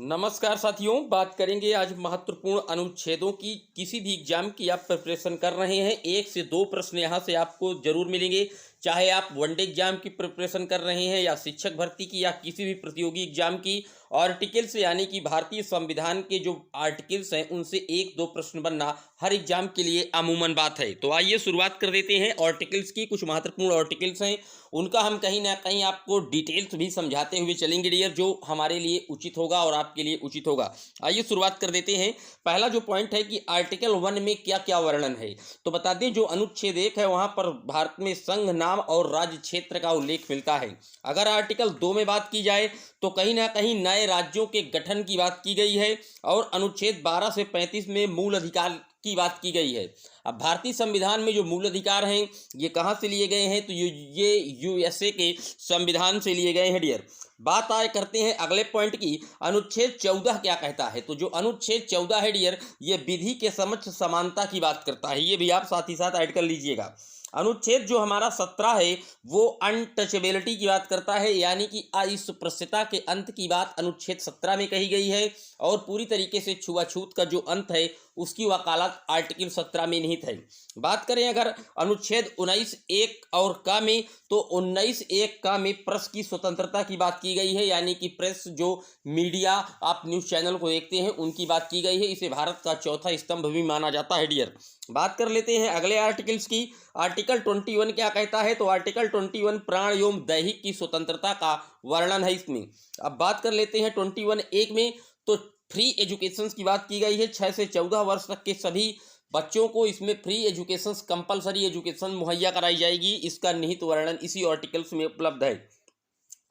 नमस्कार साथियों, बात करेंगे आज महत्वपूर्ण अनुच्छेदों की। किसी भी एग्जाम की आप प्रिपरेशन कर रहे हैं, 1 से 2 प्रश्न यहाँ से आपको जरूर मिलेंगे। चाहे आप वनडे एग्जाम की प्रिपरेशन कर रहे हैं या शिक्षक भर्ती की या किसी भी प्रतियोगी एग्जाम की। आर्टिकल्स यानी कि भारतीय संविधान के जो आर्टिकल्स हैं उनसे 1-2 प्रश्न बनना हर एग्जाम के लिए अमूमन बात है। तो आइए शुरुआत कर देते हैं आर्टिकल्स की। कुछ महत्वपूर्ण आर्टिकल्स हैं, उनका हम कहीं ना कहीं आपको डिटेल्स भी समझाते हुए चलेंगे डियर, जो हमारे लिए उचित होगा और आपके लिए उचित होगा। आइए शुरुआत कर देते हैं। पहला जो पॉइंट है कि आर्टिकल 1 में क्या क्या वर्णन है, तो बता दें जो अनुच्छेद 1 है वहां पर भारत में संघ नाम और राज्य क्षेत्र का उल्लेख मिलता है। अगर आर्टिकल 2 में बात की जाए तो कहीं ना कहीं नए राज्यों के गठन की बात की गई है और अनुच्छेद 12 से 35 में मूल अधिकार की बात की गई है। अब भारतीय संविधान में जो मूल अधिकार हैं ये कहाँ से लिए गए हैं, तो ये यूएसए के संविधान से लिए गए हैं डियर। बात आए करते हैं अगले पॉइंट की, अनुच्छेद 14 क्या कहता है। तो जो अनुच्छेद 14 है डियर, ये विधि के समक्ष समानता की बात करता है। ये भी आप साथ ही साथ ऐड कर लीजिएगा। अनुच्छेद जो हमारा 17 है वो अनटचेबिलिटी की बात करता है, यानी कि अस्पृश्यता के अंत की बात अनुच्छेद 17 में कही गई है और पूरी तरीके से छुआछूत का जो अंत है उसकी वकालत आर्टिकल 17 में निहित है। बात करें अगर अनुच्छेद 19(1) और का में, तो 19(1) का में प्रेस की स्वतंत्रता की बात की गई है, यानी कि प्रेस जो मीडिया आप न्यूज़ चैनल को देखते हैं उनकी बात की गई है। इसे भारत का चौथा स्तंभ भी माना जाता है डियर। बात कर लेते हैं अगले आर्टिकल्स की। आर्टिकल 21 क्या कहता है, तो आर्टिकल 21 प्राण एवं दैहिक की स्वतंत्रता का वर्णन है इसमें। अब बात कर लेते हैं 21(1) में, तो फ्री एजुकेशन की बात की गई है। 6 से 14 वर्ष तक के सभी बच्चों को इसमें फ्री एजुकेशन, कंपलसरी एजुकेशन मुहैया कराई जाएगी। इसका निहित वर्णन इसी आर्टिकल्स में उपलब्ध है।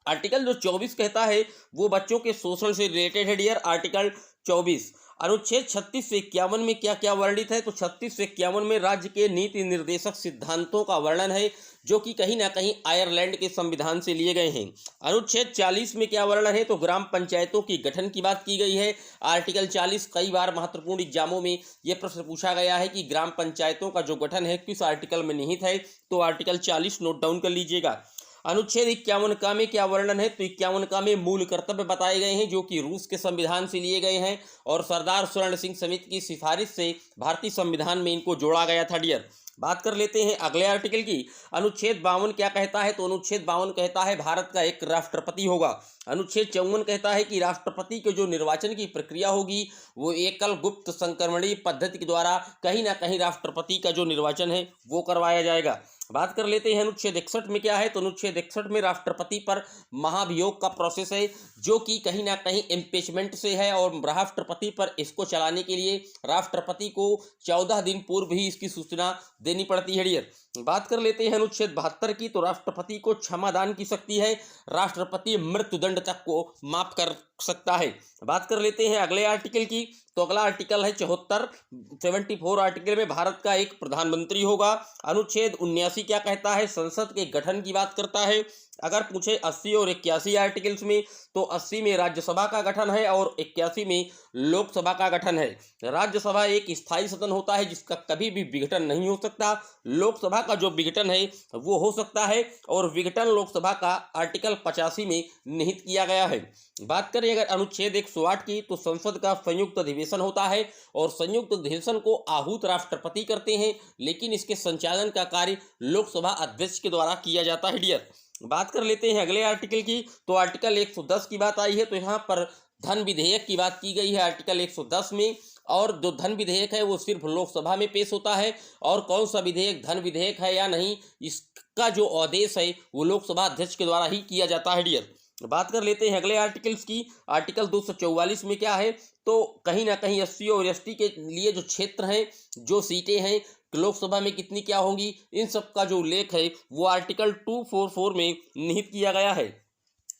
आर्टिकल जो 24 कहता है वो बच्चों के शोषण से रिलेटेड है डियर। आर्टिकल 24 अनुच्छेद 36 से 51 में क्या क्या वर्णित है, तो 36 से 51 में राज्य के नीति निर्देशक सिद्धांतों का वर्णन है जो कि कहीं ना कहीं आयरलैंड के संविधान से लिए गए हैं। अनुच्छेद 40 में क्या वर्णन है, तो ग्राम पंचायतों की गठन की बात की गई है। आर्टिकल 40 कई बार महत्वपूर्ण एग्जामों में यह प्रश्न पूछा गया है कि ग्राम पंचायतों का जो गठन है किस आर्टिकल में निहित है, तो आर्टिकल 40 नोट डाउन कर लीजिएगा। अनुच्छेद 51 का में क्या वर्णन है, तो 51 का में मूल कर्तव्य बताए गए हैं जो कि रूस के संविधान से लिए गए हैं और सरदार स्वर्ण सिंह समिति की सिफारिश से भारतीय संविधान में इनको जोड़ा गया था डियर। बात कर लेते हैं अगले आर्टिकल की। अनुच्छेद 52 क्या कहता है, तो अनुच्छेद 52 कहता है भारत का एक राष्ट्रपति होगा। अनुच्छेद 54 कहता है कि राष्ट्रपति के जो निर्वाचन की प्रक्रिया होगी वो एकल गुप्त संक्रमणीय पद्धति के द्वारा कहीं ना कहीं राष्ट्रपति का जो निर्वाचन है वो करवाया जाएगा। बात कर लेते हैं अनुच्छेद 61 में क्या है, तो अनुच्छेद 61 में राष्ट्रपति पर महाभियोग का प्रोसेस है जो कि कहीं ना कहीं इम्पीचमेंट से है और राष्ट्रपति पर इसको चलाने के लिए राष्ट्रपति को 14 दिन पूर्व ही इसकी सूचना देनी पड़ती है डियर। बात कर लेते हैं अनुच्छेद 72 की, तो राष्ट्रपति को क्षमादान की शक्ति है, राष्ट्रपति मृत्युदंड तक को माफ कर सकता है। बात कर लेते हैं अगले आर्टिकल की, तो अगला आर्टिकल है 74 आर्टिकल में भारत का एक प्रधानमंत्री होगा। अनुच्छेद 79 क्या कहता है, संसद के गठन की बात करता है। अगर पूछे 80 और 81 आर्टिकल्स में, तो 80 में राज्यसभा का गठन है और 81 में लोकसभा का गठन है। राज्यसभा एक स्थायी सदन होता है जिसका कभी भी विघटन नहीं हो सकता। लोकसभा का जो विघटन है वो हो सकता है और विघटन लोकसभा का आर्टिकल 85 में निहित किया गया है। बात करें अगर अनुच्छेद 108 की, तो संसद का संयुक्त अधिवेशन होता है और संयुक्त अधिवेशन को आहूत राष्ट्रपति करते हैं, लेकिन इसके संचालन का कार्य लोकसभा अध्यक्ष के द्वारा किया जाता है डियर। बात कर लेते हैं अगले आर्टिकल की, तो आर्टिकल 110 की बात आई है, तो यहाँ पर धन विधेयक की बात की गई है आर्टिकल 110 में। और जो धन विधेयक है वो सिर्फ लोकसभा में पेश होता है और कौन सा विधेयक धन विधेयक है या नहीं इसका जो आदेश है वो लोकसभा अध्यक्ष के द्वारा ही किया जाता है डियर। बात कर लेते हैं अगले आर्टिकल्स की। आर्टिकल 244 में क्या है, तो कहीं ना कहीं SC और ST के लिए जो क्षेत्र हैं, जो सीटें हैं लोकसभा में कितनी क्या होंगी, इन सब का जो उल्लेख है वो आर्टिकल 244 में निहित किया गया है।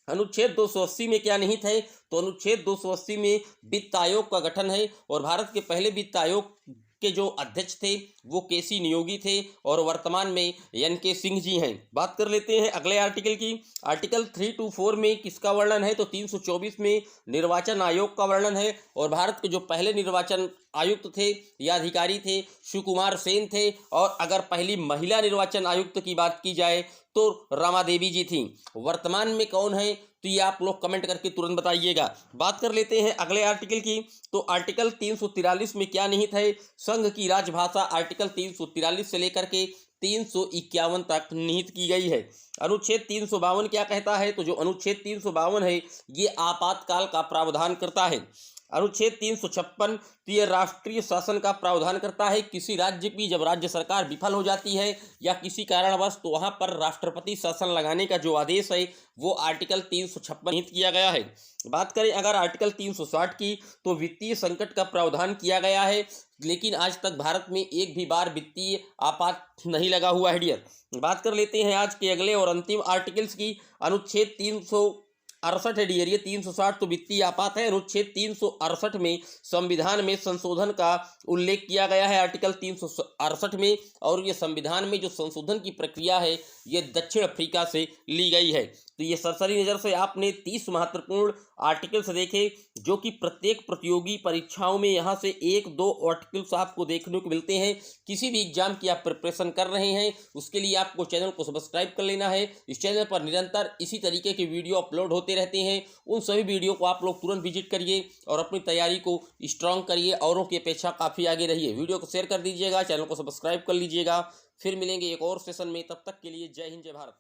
अनुच्छेद 280 में क्या निहित है, तो अनुच्छेद 280 में वित्त आयोग का गठन है और भारत के पहले वित्त आयोग के जो अध्यक्ष थे वो KC नियोगी थे और वर्तमान में NK सिंह जी हैं। बात कर लेते हैं अगले आर्टिकल की। आर्टिकल 324 में किसका वर्णन है, तो 324 में निर्वाचन आयोग का वर्णन है और भारत के जो पहले निर्वाचन आयुक्त थे या अधिकारी थे, शिवकुमार सेन थे, और अगर पहली महिला निर्वाचन आयुक्त की बात की जाए तो रमा देवी जी थी। वर्तमान में कौन है, तो ये आप लोग कमेंट करके तुरंत बताइएगा। बात कर लेते हैं अगले आर्टिकल की। तो आर्टिकल 343 में क्या निहित है? संघ की राजभाषा आर्टिकल 343 से लेकर के 351 तक निहित की गई है। अनुच्छेद 352 क्या कहता है? तो जो अनुच्छेद 352 है ये आपातकाल का प्रावधान करता है। अनुच्छेद 356 तो ये राष्ट्रीय शासन का प्रावधान करता है। किसी राज्य की जब राज्य सरकार विफल हो जाती है या किसी कारणवश, तो वहां पर राष्ट्रपति शासन लगाने का जो आदेश है वो आर्टिकल 356 निहित किया गया है। बात करें अगर आर्टिकल 360 की, तो वित्तीय संकट का प्रावधान किया गया है, लेकिन आज तक भारत में एक भी बार वित्तीय आपात नहीं लगा हुआ है डियर। बात कर लेते हैं आज के अगले और अंतिम आर्टिकल्स की। अनुच्छेद 368 है डियर, ये 360 तो वित्तीय आपात है। अनुच्छेद 368 में संविधान में संशोधन का उल्लेख किया गया है आर्टिकल 368 में, और ये संविधान में जो संशोधन की प्रक्रिया है ये दक्षिण अफ्रीका से ली गई है। तो ये सरसरी नज़र से आपने 30 महत्वपूर्ण आर्टिकल्स देखे, जो कि प्रत्येक प्रतियोगी परीक्षाओं में यहाँ से 1-2 आर्टिकल्स आपको देखने को मिलते हैं। किसी भी एग्जाम की आप प्रिपरेशन कर रहे हैं उसके लिए आपको चैनल को सब्सक्राइब कर लेना है। इस चैनल पर निरंतर इसी तरीके के वीडियो अपलोड होते रहते हैं। उन सभी वीडियो को आप लोग तुरंत विजिट करिए और अपनी तैयारी को स्ट्रांग करिए, औरों की अपेक्षा काफ़ी आगे रहिए। वीडियो को शेयर कर दीजिएगा, चैनल को सब्सक्राइब कर लीजिएगा। फिर मिलेंगे एक और सेशन में, तब तक के लिए जय हिंद जय भारत।